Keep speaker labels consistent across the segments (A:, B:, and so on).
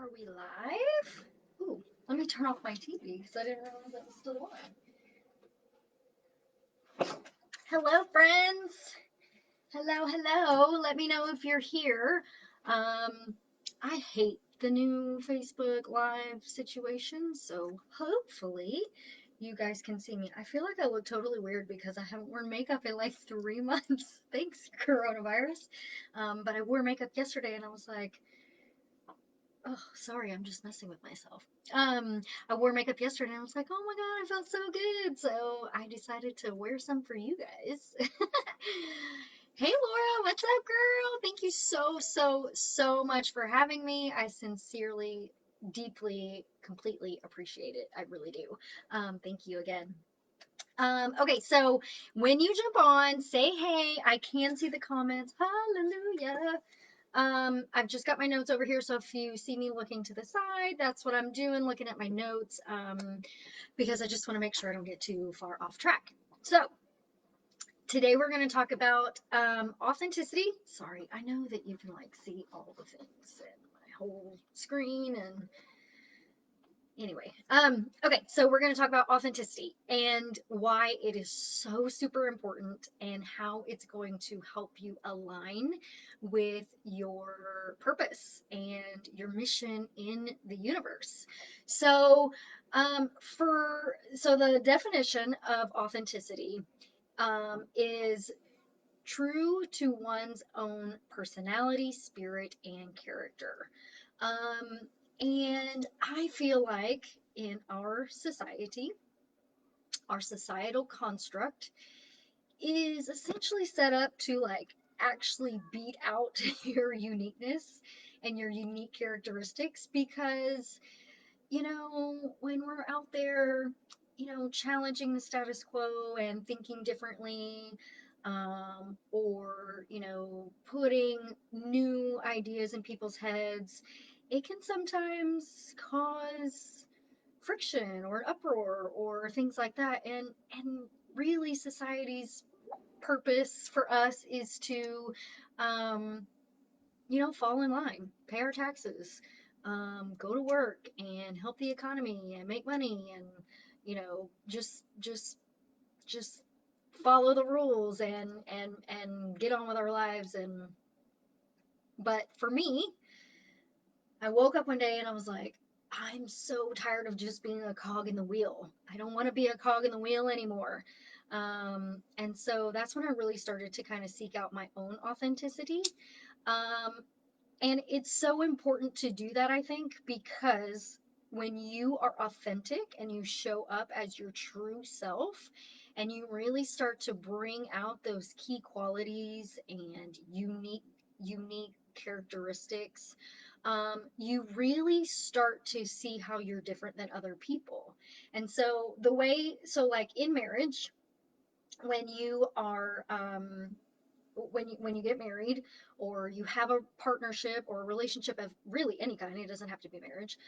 A: Are we live? Ooh, let me turn off my TV because I didn't realize that was still on. Hello, friends. Hello, hello. Let me know if you're here. I hate the new Facebook Live situation, so hopefully you guys can see me. I feel like I look totally weird because I haven't worn makeup in like 3 months. Thanks, coronavirus. But I wore makeup yesterday and I was like, oh, sorry, I'm just messing with myself. I wore makeup yesterday and I was like, oh my God, I felt so good. So I decided to wear some for you guys. Hey Laura, what's up, girl? Thank you so much for having me. I sincerely, deeply, completely appreciate it. I really do. Thank you again. Okay, so when you jump on, say hey. I can see the comments. Hallelujah. I've just got my notes over here, so if you see me looking to the side, that's what I'm doing, looking at my notes, because I just want to make sure I don't get too far off track. So, today we're going to talk about authenticity. Sorry, I know that you can like see all the things and my whole screen and anyway. Okay, so we're going to talk about authenticity and why it is so super important and how it's going to help you align with your purpose and your mission in the universe. So, the definition of authenticity is true to one's own personality, spirit, and character. Um, and I feel like in our society, our societal construct is essentially set up to like actually beat out your uniqueness and your unique characteristics because, when we're out there, challenging the status quo and thinking differently, or, putting new ideas in people's heads, it can sometimes cause friction or uproar or things like that. And really society's purpose for us is to, um, fall in line, pay our taxes, go to work and help the economy and make money and, just follow the rules and get on with our lives. And but for me, I woke up one day and I was like, I'm so tired of just being a cog in the wheel. I don't want to be a cog in the wheel anymore. And so that's when I really started to kind of seek out my own authenticity. Um, And it's so important to do that, I think, because when you are authentic and you show up as your true self and you really start to bring out those key qualities and unique characteristics, you really start to see how you're different than other people. And so like in marriage, when you are when you get married or you have a partnership or a relationship of really any kind, it doesn't have to be marriage.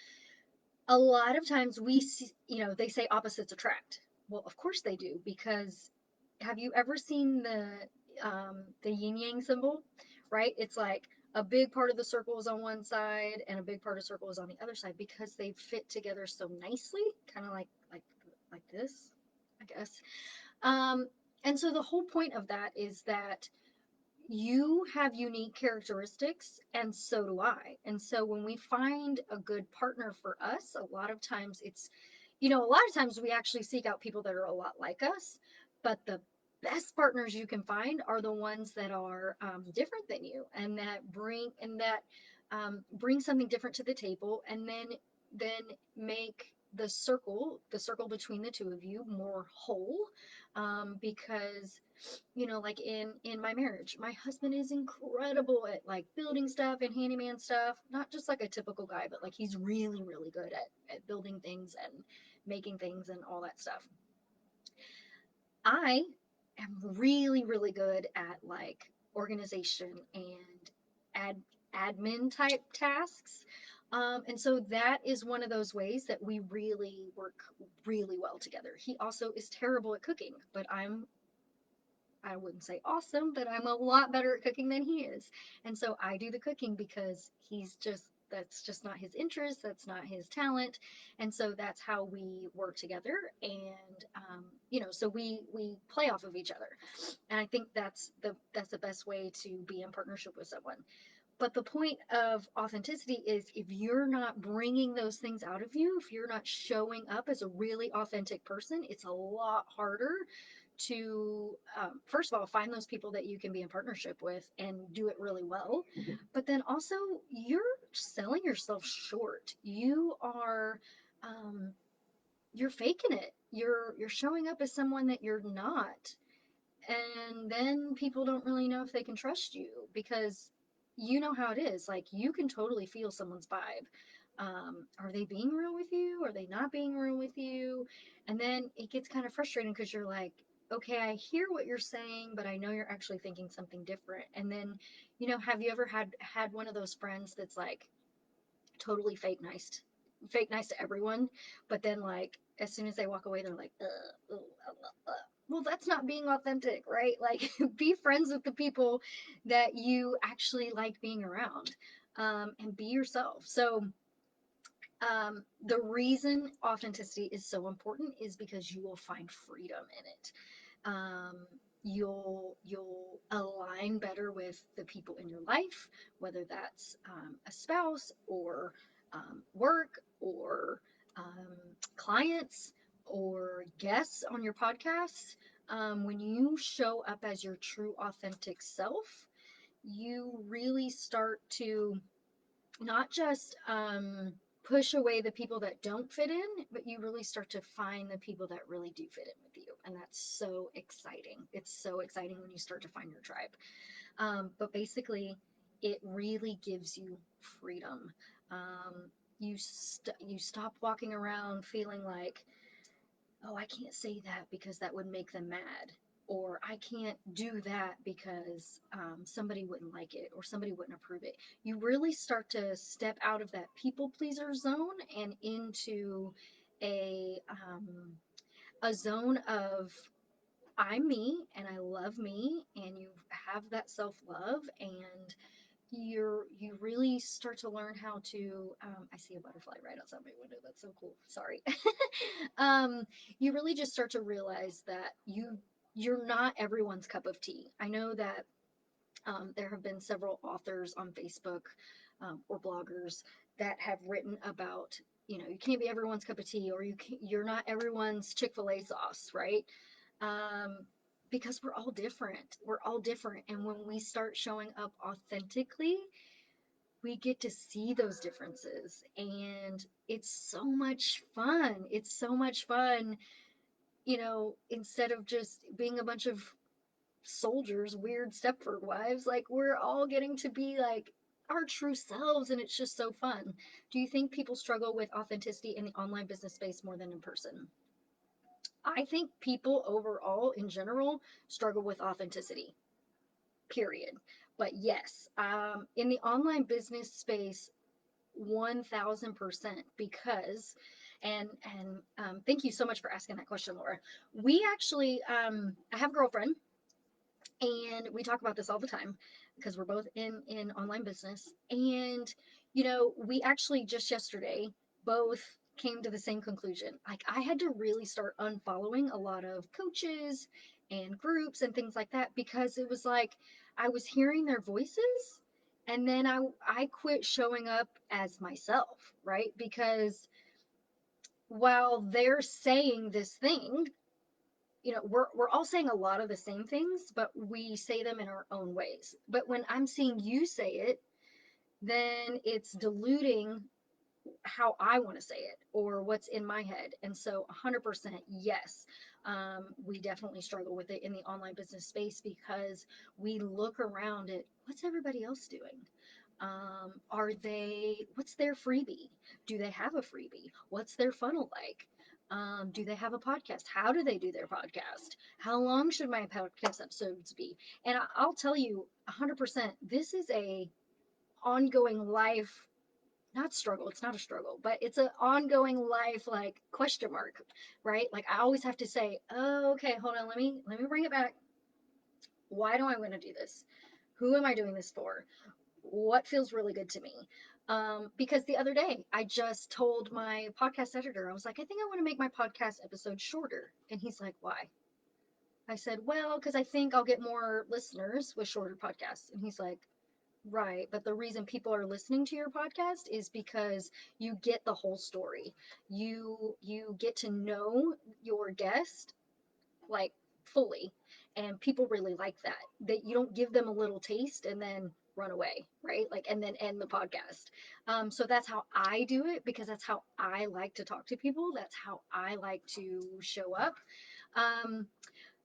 A: A lot of times we see, they say opposites attract. Well, of course they do, because have you ever seen the yin yang symbol? Right? It's like a big part of the circle is on one side and a big part of the circle is on the other side because they fit together so nicely, kind of like this, I guess. Um, and so the whole point of that is that you have unique characteristics and so do I. And so when we find a good partner for us, a lot of times a lot of times we actually seek out people that are a lot like us, but the best partners you can find are the ones that are different than you and that bring something different to the table, and then make the circle between the two of you more whole, because like in my marriage, my husband is incredible at like building stuff and handyman stuff, not just like a typical guy, but like he's really good at building things and making things and all that stuff. I am really good at like organization and ad admin type tasks. And so that is one of those ways that we really work really well together. He also is terrible at cooking, but I wouldn't say awesome, but I'm a lot better at cooking than he is. And so I do the cooking because he's just That's just not his interest. That's not his talent. And so that's how we work together. And, so we play off of each other. And I think that's the best way to be in partnership with someone. But the point of authenticity is if you're not bringing those things out of you, if you're not showing up as a really authentic person, it's a lot harder to, first of all, find those people that you can be in partnership with and do it really well. But then also, you're selling yourself short. Um, you're faking it. You're showing up as someone that you're not, and then people don't really know if they can trust you because you know how it is. Like, you can totally feel someone's vibe. Are they being real with you? Are they not being real with you? And then it gets kind of frustrating because you're like, okay, I hear what you're saying, but I know you're actually thinking something different. And then, have you ever had one of those friends that's like totally fake nice to everyone, but then like as soon as they walk away, they're like, well, that's not being authentic, right? Like, be friends with the people that you actually like being around, and be yourself. So, the reason authenticity is so important is because you will find freedom in it. um, you'll align better with the people in your life, whether that's a spouse or work or um, clients or guests on your podcast. When you show up as your true authentic self, you really start to not just push away the people that don't fit in, but you really start to find the people that really do fit in with you. And that's so exciting. It's so exciting when you start to find your tribe. But basically, it really gives you freedom. You stop walking around feeling like, oh, I can't say that because that would make them mad. Or I can't do that because somebody wouldn't like it or somebody wouldn't approve it. You really start to step out of that people pleaser zone and into a a zone of I'm me and I love me, and you have that self love, and you really start to learn how to I see a butterfly right outside my window. That's so cool. Sorry. um, you really just start to realize that you're not everyone's cup of tea. I know that there have been several authors on Facebook, or bloggers that have written about, you can't be everyone's cup of tea, or you're not everyone's Chick-fil-A sauce, right? um, because we're all different. We're all different. And when we start showing up authentically, we get to see those differences. And it's so much fun. It's so much fun, instead of just being a bunch of soldiers, weird Stepford wives, like, we're all getting to be like our true selves. And it's just so fun. Do you think people struggle with authenticity in the online business space more than in person? I think people overall, in general, struggle with authenticity, period. But yes, in the online business space, 1000%, because, thank you so much for asking that question, Laura. We actually, I have a girlfriend, and we talk about this all the time because we're both in online business. And we actually just yesterday both came to the same conclusion. Like, I had to really start unfollowing a lot of coaches and groups and things like that, because it was like I was hearing their voices, and then I quit showing up as myself, right? Because while they're saying this thing, we're all saying a lot of the same things, but we say them in our own ways. But when I'm seeing you say it, then it's diluting how I want to say it or what's in my head. And so 100% yes, we definitely struggle with it in the online business space, because we look around at what's everybody else doing. What's their freebie? Do they have a freebie? What's their funnel like? Do they have a podcast? How do they do their podcast? How long should my podcast episodes be? And I'll tell you 100%, this is a ongoing life, not struggle. It's not a struggle, but it's an ongoing life, like, question mark, right? Like, I always have to say, oh, okay, hold on. Let me bring it back. Why do I want to do this? Who am I doing this for? What feels really good to me? Because the other day I just told my podcast editor, I was like, I think I want to make my podcast episode shorter. And he's like, why? I said, well, because I think I'll get more listeners with shorter podcasts. And he's like, right. But the reason people are listening to your podcast is because you get the whole story. You get to know your guest like fully, and people really like that you don't give them a little taste and then run away, right? Like, and then end the podcast. So that's how I do it, because that's how I like to talk to people, that's how I like to show up.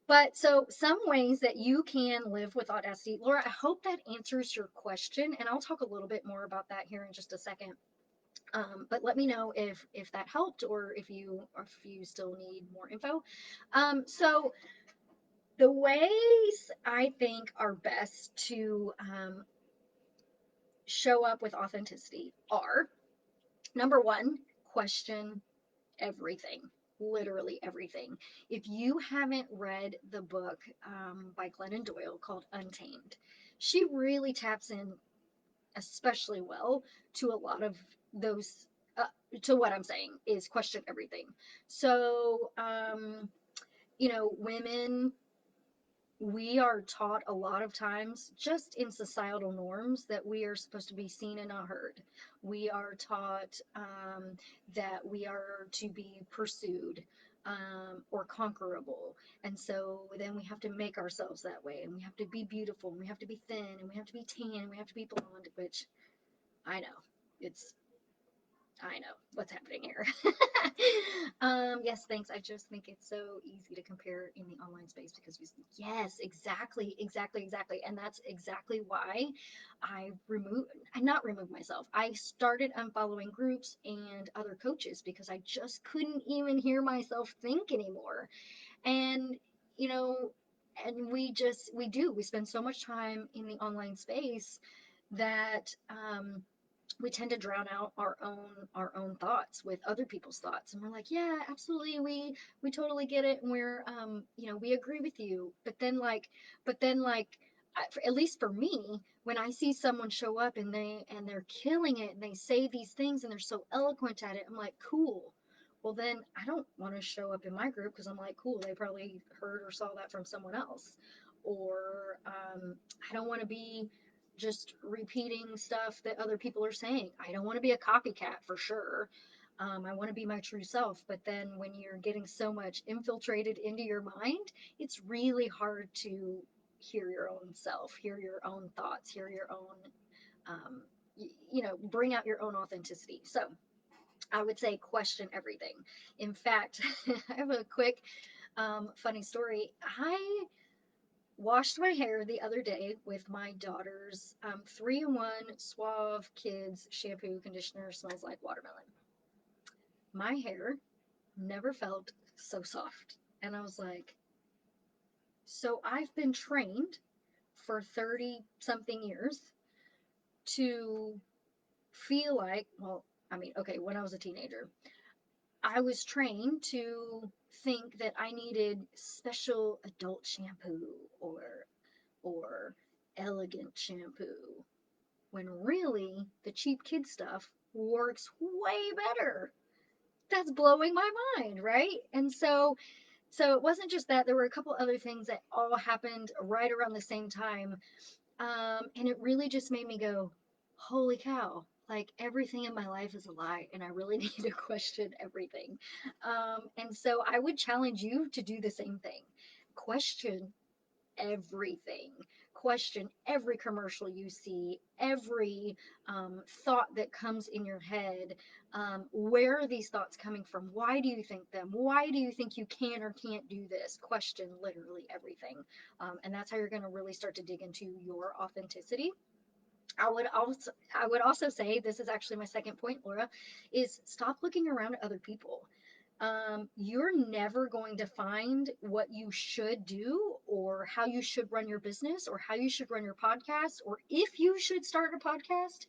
A: But so some ways that you can live with audacity, Laura, I hope that answers your question, and I'll talk a little bit more about that here in just a second. But let me know if that helped, or if you still need more info. So the ways I think are best to show up with authenticity are: number one, question everything, literally everything. If you haven't read the book by Glennon Doyle called Untamed, she really taps in especially well to a lot of those. To what I'm saying is question everything. So, women, we are taught a lot of times, just in societal norms, that we are supposed to be seen and not heard. We are taught that we are to be pursued, or conquerable. And so then we have to make ourselves that way, and we have to be beautiful, and we have to be thin, and we have to be tan, and we have to be blonde, which I know it's I know what's happening here. Yes, thanks. I just think it's so easy to compare in the online space because yes, exactly, exactly, exactly. And that's exactly why I not remove myself. I started unfollowing groups and other coaches because I just couldn't even hear myself think anymore. And, you know, and we spend so much time in the online space that, we tend to drown out our own thoughts with other people's thoughts, and we're like, yeah, absolutely, we totally get it, and we agree with you. But then like at least for me, when I see someone show up and they're killing it, and they say these things and they're so eloquent at it, I'm like, cool. Well, then I don't want to show up in my group, because I'm like, cool, they probably heard or saw that from someone else. Or I don't want to be just repeating stuff that other people are saying. I don't want to be a copycat for sure. I want to be my true self. But then when you're getting so much infiltrated into your mind, it's really hard to hear your own self, hear your own thoughts, hear your own, bring out your own authenticity. So I would say question everything. In fact, I have a quick funny story. I washed my hair the other day with my daughter's 3-in-1 Suave Kids shampoo conditioner, smells like watermelon. My hair never felt so soft. And I was like, so I've been trained for 30 something years to feel like, well, I mean, okay, when I was a teenager, I was trained to think that I needed special adult shampoo, or elegant shampoo, when really the cheap kid stuff works way better. That's blowing my mind, right? And so it wasn't just that. There were a couple other things that all happened right around the same time, and it really just made me go, holy cow, like everything in my life is a lie, and I really need to question everything. And so I would challenge you to do the same thing. Question everything. Question every commercial you see, every thought that comes in your head. Where are these thoughts coming from? Why do you think them? Why do you think you can or can't do this? Question literally everything. And that's how you're going to really start to dig into your authenticity. I would also say, this is actually my second point, Laura, is stop looking around at other people. You're never going to find what you should do, or how you should run your business, or how you should run your podcast, or if you should start a podcast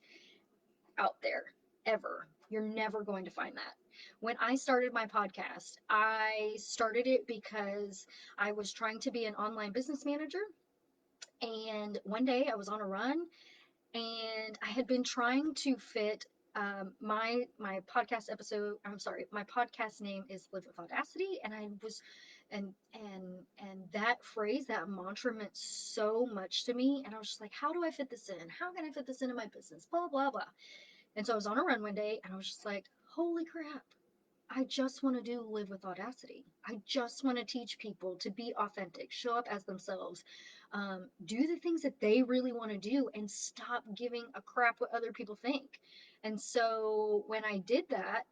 A: out there, ever. You're never going to find that. When I started my podcast, I started it because I was trying to be an online business manager. And one day I was on a run, and I had been trying to fit my podcast episode. I'm sorry, my podcast name is Live with Audacity, and I was and that phrase, that mantra meant so much to me, and I was just like, how do I fit this in? How can I fit this into my business? Blah blah blah. And so I was on a run one day, and I was just like, holy crap! I just want to do Live with Audacity. I just want to teach people to be authentic, show up as themselves, do the things that they really want to do, and stop giving a crap what other people think. And so when I did that,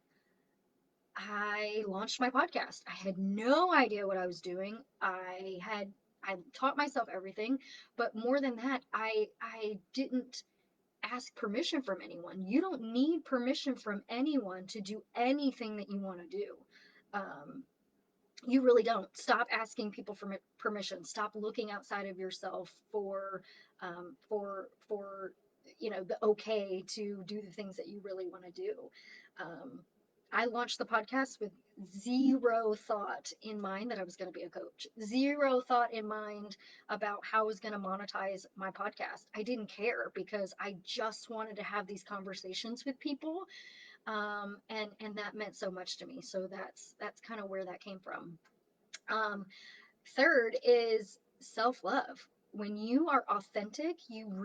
A: I launched my podcast. I had no idea what I was doing. I taught myself everything, but more than that, I didn't ask permission from anyone. You don't need permission from anyone to do anything that you want to do. Um, you really don't. Stop asking people for permission. Stop looking outside of yourself for the okay to do the things that you really want to do. Um, I launched the podcast with zero thought in mind that I was going to be a coach. Zero thought in mind about how I was going to monetize my podcast. I didn't care because I just wanted to have these conversations with people, and that meant so much to me. So that's kind of where that came from. Um, Third is self love. When you are authentic, um,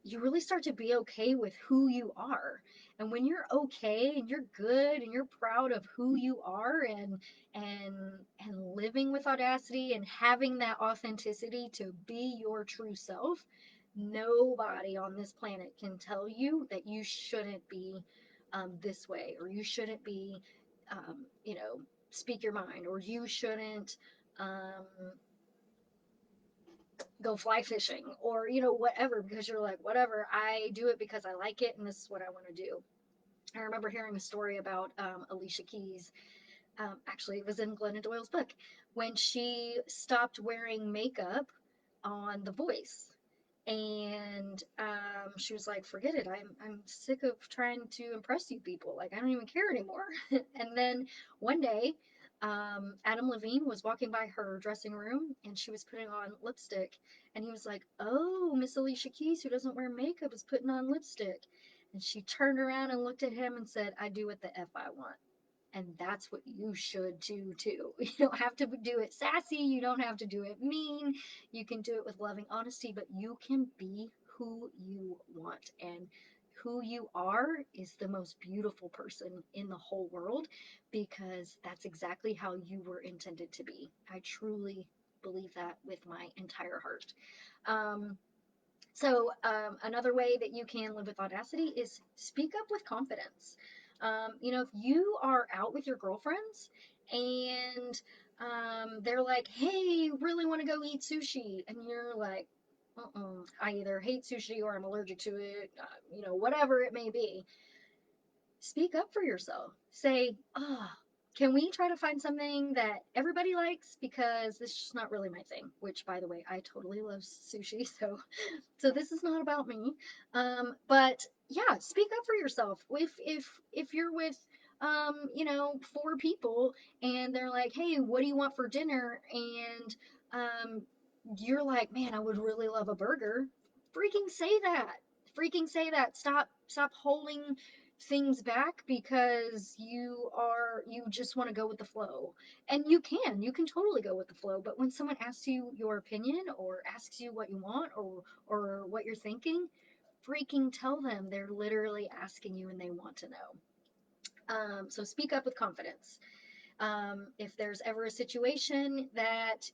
A: you really start to be okay with who you are. And when you're okay and you're good and you're proud of who you are, and and living with audacity and having that authenticity to be your true self, nobody on this planet can tell you that you shouldn't be this way, or you shouldn't be um, you know speak your mind, or you shouldn't um, go fly fishing, or whatever, because you're like, whatever, I do it because I like it and this is what I want to do. I remember hearing a story about Alicia Keys. Actually, it was in Glennon Doyle's book, when she stopped wearing makeup on The Voice. And she was like, forget it, I'm sick of trying to impress you people, like I don't even care anymore. And then one day, Adam Levine was walking by her dressing room and she was putting on lipstick, and he was like, oh, Miss Alicia Keys, who doesn't wear makeup, is putting on lipstick. And she turned around and looked at him and said, I do what the F I want. And that's what you should do too. You don't have to do it sassy, you don't have to do it mean. You can do it with loving honesty, but you can be who you want. And who you are is the most beautiful person in the whole world, because that's exactly how you were intended to be. I truly believe that with my entire heart. Um, Another way that you can live with audacity is speak up with confidence. If you are out with your girlfriends and they're like, hey, really want to go eat sushi, and you're like, I either hate sushi or I'm allergic to it, whatever it may be, speak up for yourself. Say, can we try to find something that everybody likes, because this is just not really my thing. Which, by the way, I totally love sushi, so this is not about me. But yeah, speak up for yourself. If you're with four people and they're like, hey, what do you want for dinner? And um, you're like, man, I would really love a burger. Freaking say that. Freaking say that. Stop holding things back because you just want to go with the flow. And you can totally go with the flow, but when someone asks you your opinion, or asks you what you want, or what you're thinking, freaking tell them. They're literally asking you and they want to know. So speak up with confidence. If there's ever a situation that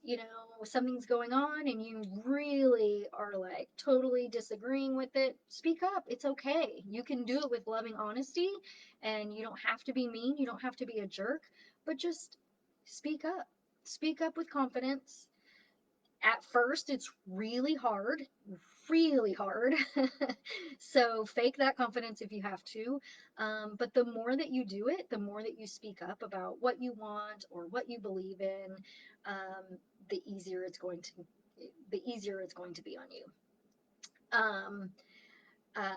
A: something's going on and you really are like totally disagreeing with it, speak up. It's okay. You can do it with loving honesty, and you don't have to be mean, you don't have to be a jerk, but just speak up. Speak up with confidence. At first, it's really hard, really hard. So fake that confidence if you have to. But the more that you do it, the more that you speak up about what you want or what you believe in, um, the easier it's going to the easier it's going to be on you. Um,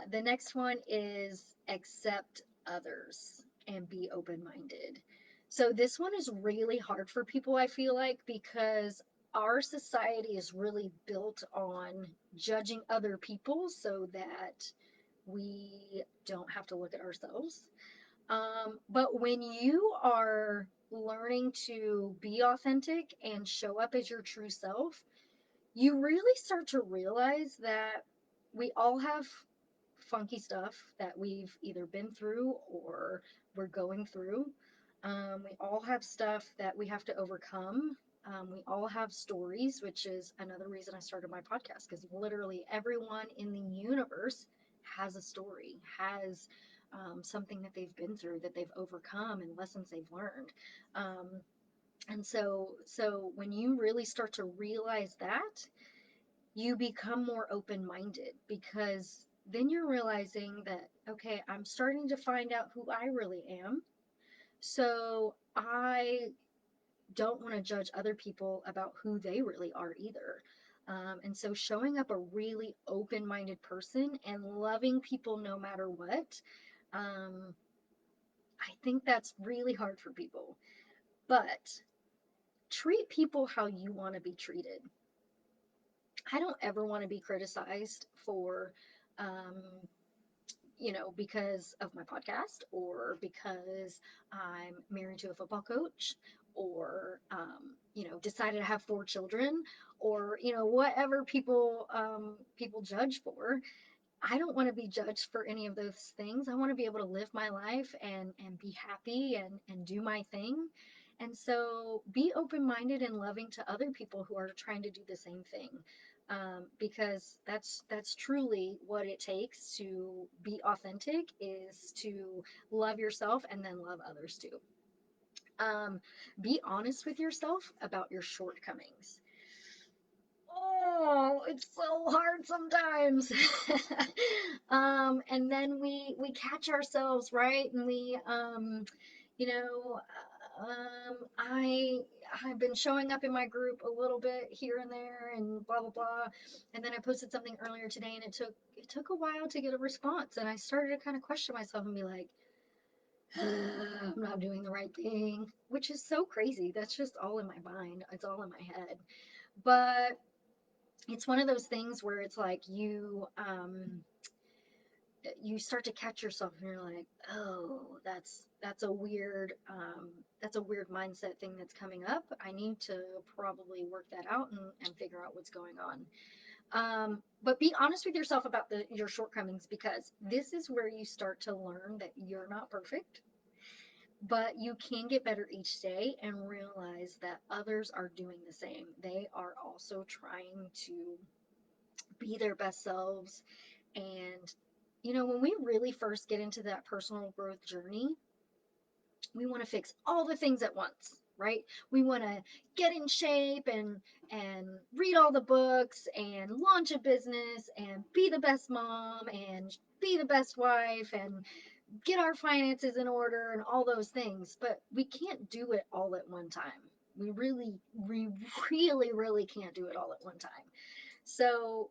A: the next one is accept others and be open minded. So this one is really hard for people, I feel like, because our society is really built on judging other people so that we don't have to look at ourselves. But when you are learning to be authentic and show up as your true self, you really start to realize that we all have funky stuff that we've either been through or we're going through. We all have stuff that we have to overcome. We all have stories, which is another reason I started my podcast, because literally everyone in the universe has a story, has something that they've been through, that they've overcome, and lessons they've learned. Um, and so when you really start to realize that, you become more open minded, because then you're realizing that, okay, I'm starting to find out who I really am. So I don't want to judge other people about who they really are either. And so showing up a really open minded person and loving people no matter what, um, I think that's really hard for people. But treat people how you want to be treated. I don't ever want to be criticized for, um, because of my podcast, or because I'm married to a football coach, or, decided to have 4 children, or, whatever people judge for. I don't want to be judged for any of those things. I want to be able to live my life and be happy and do my thing. And so be open-minded and loving to other people who are trying to do the same thing. Because that's truly what it takes to be authentic, is to love yourself and then love others too. Be honest with yourself about your shortcomings. Oh, it's so hard sometimes. And then we catch ourselves, right? And you know, I've been showing up in my group a little bit here and there, and blah blah blah. And then I posted something earlier today, and it took a while to get a response, and I started to kind of question myself and be like, I'm not doing the right thing, which is so crazy. That's just all in my mind. It's all in my head. But it's one of those things where it's like you start to catch yourself and you're like, oh, that's a weird mindset thing that's coming up. I need to probably work that out and figure out what's going on. But be honest with yourself about your shortcomings, because this is where you start to learn that you're not perfect, but you can get better each day and realize that others are doing the same. They are also trying to be their best selves. And, when we really first get into that personal growth journey, we want to fix all the things at once, right? We want to get in shape and read all the books and launch a business and be the best mom and be the best wife and get our finances in order and all those things. But we can't do it all at one time. We really can't do it all at one time. So,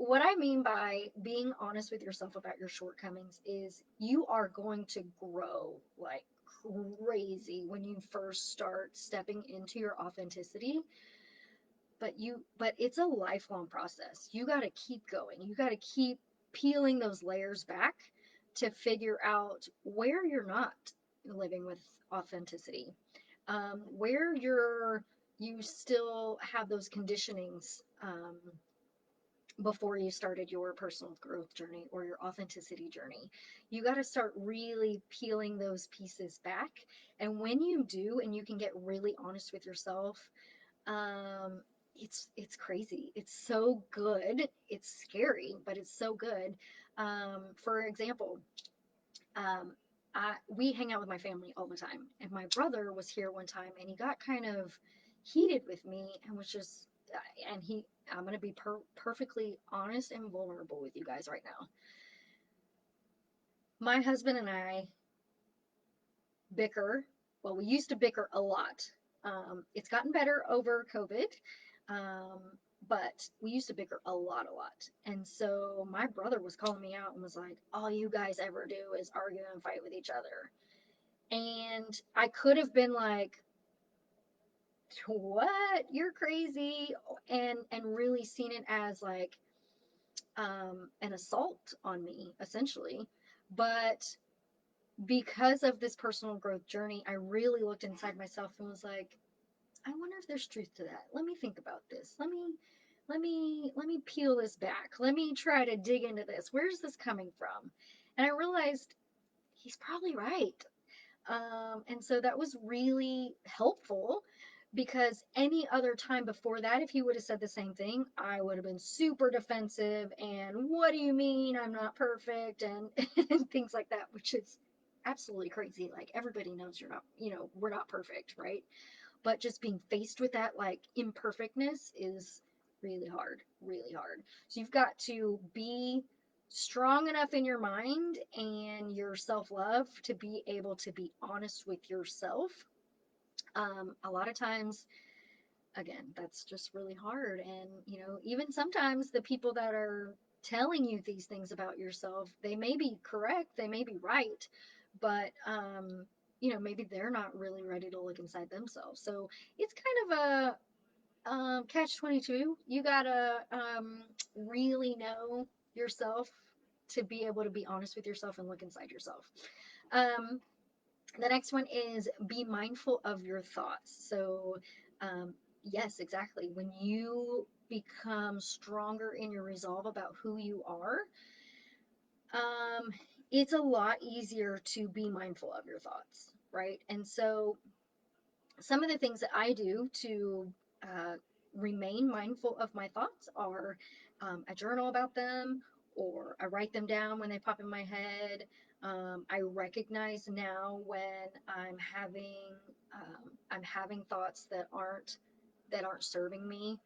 A: what I mean by being honest with yourself about your shortcomings is you are going to grow like crazy when you first start stepping into your authenticity, but it's a lifelong process. You got to keep going. You got to keep peeling those layers back to figure out where you're not living with authenticity, where you still have those conditionings, before you started your personal growth journey or your authenticity journey. You got to start really peeling those pieces back. And when you do, and you can get really honest with yourself, um, it's crazy. It's so good. It's scary, but it's so good. For example, um, we hang out with my family all the time, and my brother was here one time, and he got kind of heated with me and was just, and he, I'm gonna be perfectly honest and vulnerable with you guys right now. My husband and I bicker. Well, we used to bicker a lot. It's gotten better over COVID, um, but we used to bicker a lot, a lot. And so my brother was calling me out and was like, "All you guys ever do is argue and fight with each other." And I could have been like, what? You're crazy. And really seen it as like an assault on me, essentially. But because of this personal growth journey, I really looked inside myself and was like, I wonder if there's truth to that. Let me think about this. Let me peel this back. Let me try to dig into this. Where's this coming from? And I realized he's probably right. And so that was really helpful because any other time before that, if he would have said the same thing, I would have been super defensive and what do you mean I'm not perfect and things like that, which is absolutely crazy. Like everybody knows you're not, we're not perfect, right? But just being faced with that like imperfectness is really hard, really hard. So you've got to be strong enough in your mind and your self-love to be able to be honest with yourself. A lot of times, again, that's just really hard. And even sometimes the people that are telling you these things about yourself, they may be correct, they may be right, but maybe they're not really ready to look inside themselves. So it's kind of a catch 22. You gotta really know yourself to be able to be honest with yourself and look inside yourself. um, the next one is be mindful of your thoughts. So yes, exactly, when you become stronger in your resolve about who you are, um, it's a lot easier to be mindful of your thoughts, right? And so some of the things that I do to uh, remain mindful of my thoughts are I journal about them or I write them down when they pop in my head. I recognize now when I'm having thoughts that aren't serving me,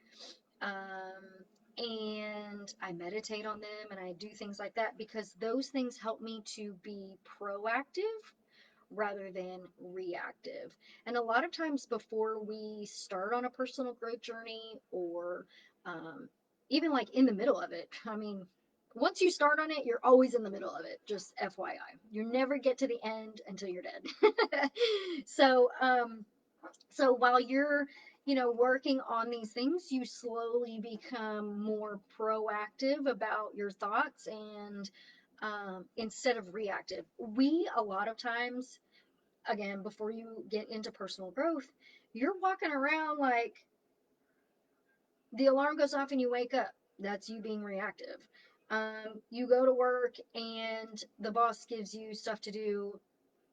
A: and I meditate on them and I do things like that because those things help me to be proactive rather than reactive. And a lot of times before we start on a personal growth journey or even like in the middle of it, I mean, once you start on it, you're always in the middle of it, just FYI. You never get to the end until you're dead. So while you're working on these things, you slowly become more proactive about your thoughts and instead of reactive. We a lot of times, again, before you get into personal growth, you're walking around like the alarm goes off and you wake up. That's you being reactive. You go to work and the boss gives you stuff to do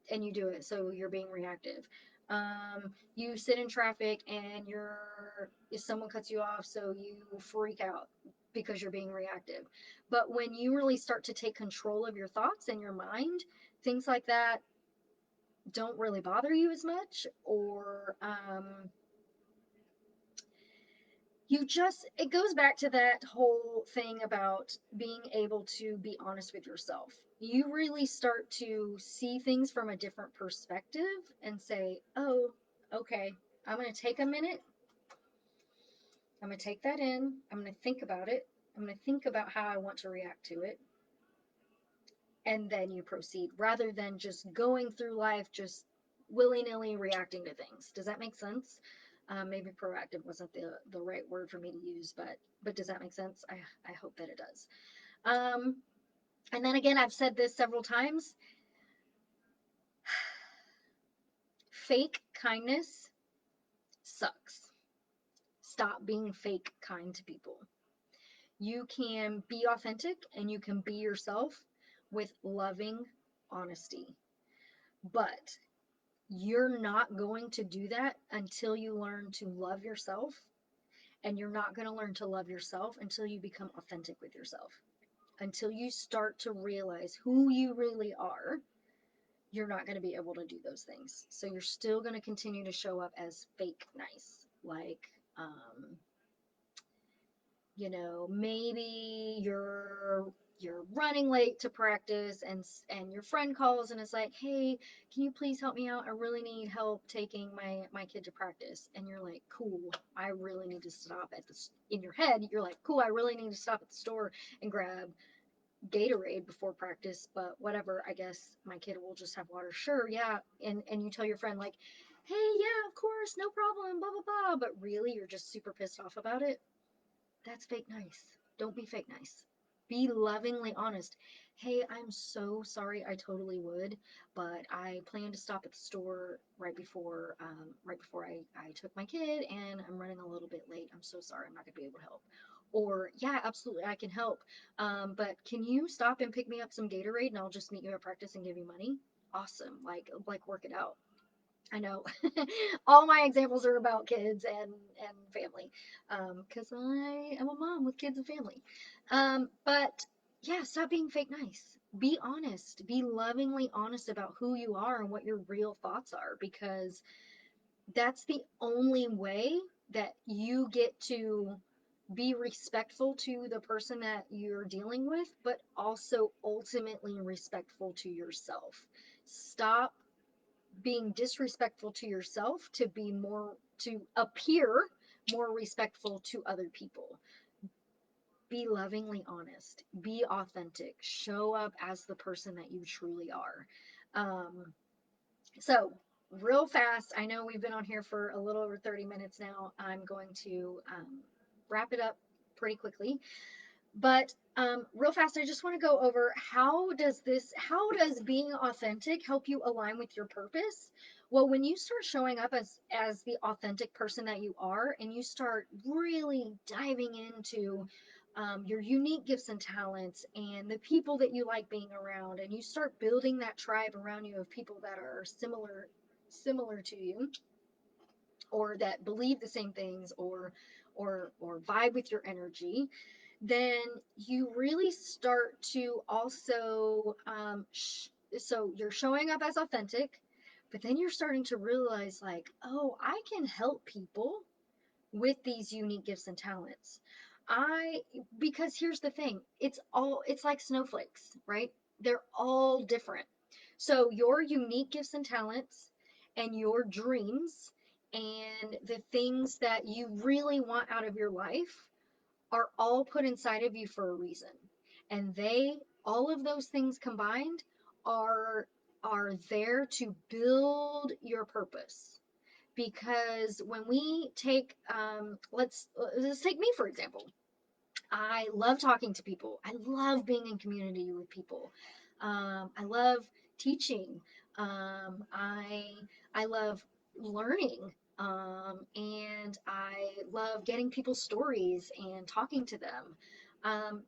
A: and you do it, so you're being reactive. You sit in traffic and if someone cuts you off, so you freak out because you're being reactive. But when you really start to take control of your thoughts and your mind, things like that don't really bother you as much, or it goes back to that whole thing about being able to be honest with yourself. You really start to see things from a different perspective and say, oh, okay, I'm going to take a minute. I'm going to take that in. I'm going to think about it. I'm going to think about how I want to react to it. And then you proceed rather than just going through life just willy-nilly reacting to things. Does that make sense? Maybe proactive wasn't the right word for me to use, but does that make sense? I hope that it does. And then again, I've said this several times. Fake kindness sucks. Stop being fake kind to people. You can be authentic and you can be yourself with loving honesty. But you're not going to do that until you learn to love yourself. And you're not going to learn to love yourself until you become authentic with yourself. Until you start to realize who you really are, you're not going to be able to do those things. So you're still going to continue to show up as fake nice. Like, maybe you're running late to practice and your friend calls and is like, hey, can you please help me out? I really need help taking my kid to practice. And you're like, cool, I really need to stop in your head you're like, cool, I really need to stop at the store and grab Gatorade before practice, but whatever, I guess my kid will just have water. Sure, yeah. And you tell your friend like, hey, yeah, of course, no problem, blah, blah, blah. But really, you're just super pissed off about it. That's fake nice. Don't be fake nice. Be lovingly honest. Hey, I'm so sorry. I totally would, but I plan to stop at the store right before I took my kid, and I'm running a little bit late. I'm so sorry. I'm not gonna be able to help. Or yeah, absolutely, I can help. But can you stop and pick me up some Gatorade, and I'll just meet you at practice and give you money? Awesome. Like work it out. I know all my examples are about kids and family, because I am a mom with kids and family. But yeah, stop being fake nice. Be honest. Be lovingly honest about who you are and what your real thoughts are, because that's the only way that you get to be respectful to the person that you're dealing with, but also ultimately respectful to yourself. Stop being disrespectful to yourself to appear more respectful to other people. Be lovingly honest, be authentic, show up as the person that you truly are. So real fast, I know we've been on here for a little over 30 minutes now. I'm going to wrap it up pretty quickly. But real fast, I just want to go over how does being authentic help you align with your purpose? Well, when you start showing up as the authentic person that you are, and you start really diving into your unique gifts and talents and the people that you like being around, and you start building that tribe around you of people that are similar to you, or that believe the same things, or vibe with your energy, then you really start to also so you're showing up as authentic, but then you're starting to realize, like, oh, I can help people with these unique gifts and talents. I Because here's the thing, it's like snowflakes, right? They're all different. So your unique gifts and talents and your dreams and the things that you really want out of your life are all put inside of you for a reason. And all of those things combined are are there to build your purpose. Because when we take let's take me for example. I love talking to people. I love being in community with people. I love teaching. I love learning. And I love getting people's stories and talking to them.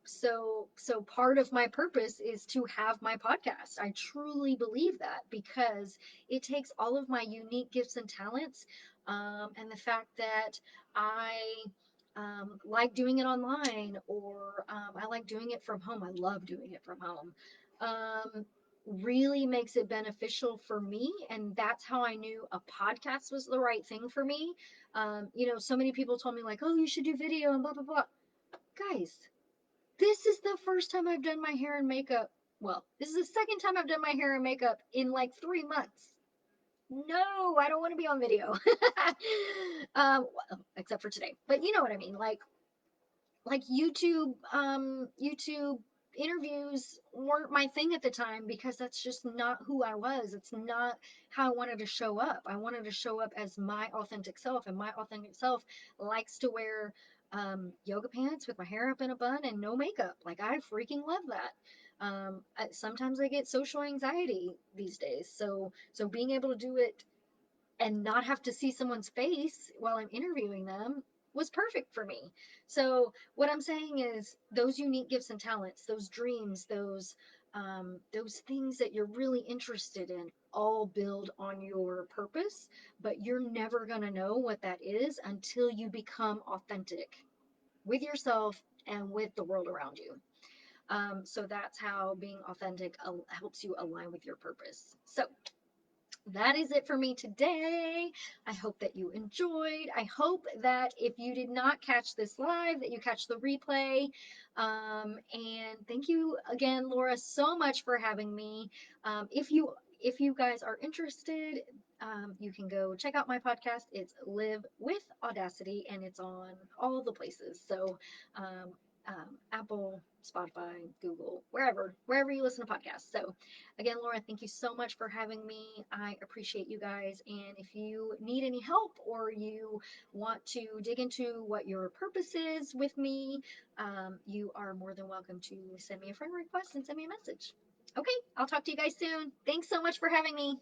A: So part of my purpose is to have my podcast. I truly believe that, because it takes all of my unique gifts and talents, and the fact that I like doing it online, or I like doing it from home. I love doing it from home. Um, Really makes it beneficial for me. And that's how I knew a podcast was the right thing for me. So many people told me, like, oh, you should do video and blah, blah, blah. Guys, this is the first time I've done my hair and makeup. Well, this is the second time I've done my hair and makeup in like 3 months. No, I don't want to be on video. Well, except for today. But you know what I mean. Like YouTube interviews weren't my thing at the time, because that's just not who I was. It's not how I wanted to show up. I wanted to show up as my authentic self, and my authentic self likes to wear yoga pants with my hair up in a bun and no makeup. Like, I freaking love that. Sometimes I get social anxiety these days, so being able to do it and not have to see someone's face while I'm interviewing them was perfect for me. So what I'm saying is, those unique gifts and talents, those dreams, those things that you're really interested in, all build on your purpose, but you're never going to know what that is until you become authentic with yourself and with the world around you. So that's how being authentic helps you align with your purpose. So that is it for me today. I hope that you enjoyed. I hope that if you did not catch this live, that you catch the replay. And thank you again, Laura, so much for having me. If you guys are interested, you can go check out my podcast. It's Live with Audacity, and it's on all the places. So Apple. Spotify, Google, wherever you listen to podcasts. So, again, Laura, thank you so much for having me. I appreciate you guys. And if you need any help or you want to dig into what your purpose is with me, you are more than welcome to send me a friend request and send me a message. Okay, I'll talk to you guys soon. Thanks so much for having me.